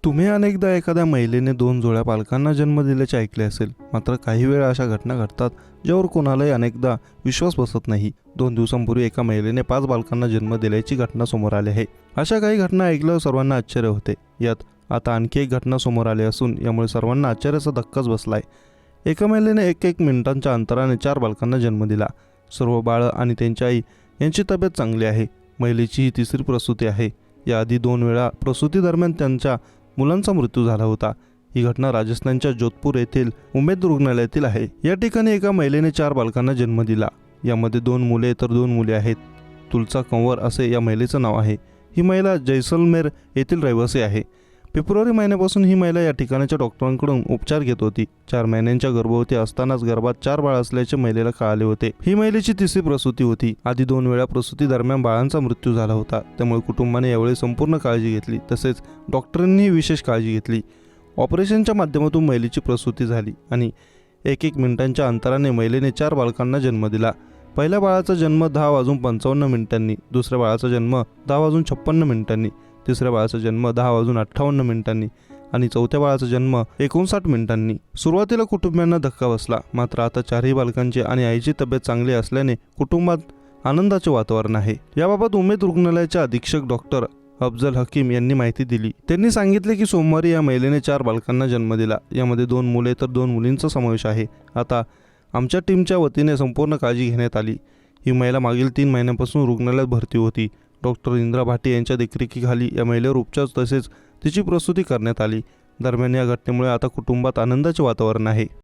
तुम्ही अनेकदा एखाद्या महिलेने 2 जोड्या पालकांना जन्म दिल्याचे ऐकले असेल, मात्र काही वेळा अशा घटना घडतात ज्यावर कोणालाही अनेकदा विश्वास बसत नाही. 2 दिवसांपूर्वी एका महिलेने 5 बालकांना जन्म दिल्याची घटना समोर आली आहे. अशा काही घटना ऐकल्यावर सर्वांना आश्चर्य होते. यात आता आणखी एक घटना समोर आली असून यामुळे सर्वांना आश्चर्याचा धक्काच बसलाय. एका महिलेने 1 मिनिटांच्या अंतराने 4 बालकांना जन्म दिला. सर्व बाळं आणि त्यांची आई यांची तब्येत चांगली आहे. महिलेची ही तिसरी प्रसूती आहे. याआधी 2 वेळा प्रसूती दरम्यान त्यांच्या मुलांचा मृत्यू झाला होता. ही घटना राजस्थानच्या जोधपूर येथील उमेद रुग्णालयातील आहे. या ठिकाणी एका महिलेने 4 बालकांना जन्म दिला. यामध्ये 2 मुले तर 2 मुली आहेत. तुलसा कंवर असे या महिलेचं नाव आहे. ही महिला जैसलमेर येथील रहिवासी आहे. फेब्रुवारी महिन्यापासून ही महिला या ठिकाणच्या डॉक्टरांकडून उपचार घेत होती. 4 महिन्यांच्या गर्भवती असतानाच गर्भात 4 बाळ असल्याचे महिलेला कळाले होते. ही महिलेची तिसरी प्रसूती होती. आधी 2 वेळा प्रसूती दरम्यान बाळांचा मृत्यू झाला होता. त्यामुळे कुटुंबाने यावेळी संपूर्ण काळजी घेतली. तसेच डॉक्टरांनी विशेष काळजी घेतली. ऑपरेशनच्या माध्यमातून महिलेची प्रसूती झाली आणि 1 मिनिटांच्या अंतराने महिलेने 4 बालकांना जन्म दिला. पहिल्या बाळाचा जन्म 10:55 दुसऱ्या बाळाचा जन्म 10:56 तिसऱ्या बाळाचा जन्म 10:58 आणि चौथ्या बाळाचा जन्म 59 सुरुवातीला कुटुंबियांना धक्का बसला. मात्र आता 4ही बालकांची आणि आईची तब्येत चांगली असल्याने कुटुंबात आनंदाचे वातावरण आहे. याबाबत उमेद रुग्णालयाचे अधीक्षक डॉक्टर अफजल हकीम यांनी माहिती दिली. त्यांनी सांगितले की सोमवारी या महिलेने 4 बालकांना जन्म दिला. यामध्ये 2 मुले तर 2 मुलींचा समावेश आहे. आता आमच्या टीमच्या वतीने संपूर्ण काळजी घेण्यात आली. ही महिला मागील 3 महिन्यांपासून रुग्णालयात भरती होती. डॉक्टर इंद्रा भाटे यांच्या देखरेखीखाली या महिलेवर उपचार तसेच तिची प्रसूती करण्यात आली. दरम्यान या घटनेमुळे आता कुटुंबात आनंदाचे वातावरण आहे.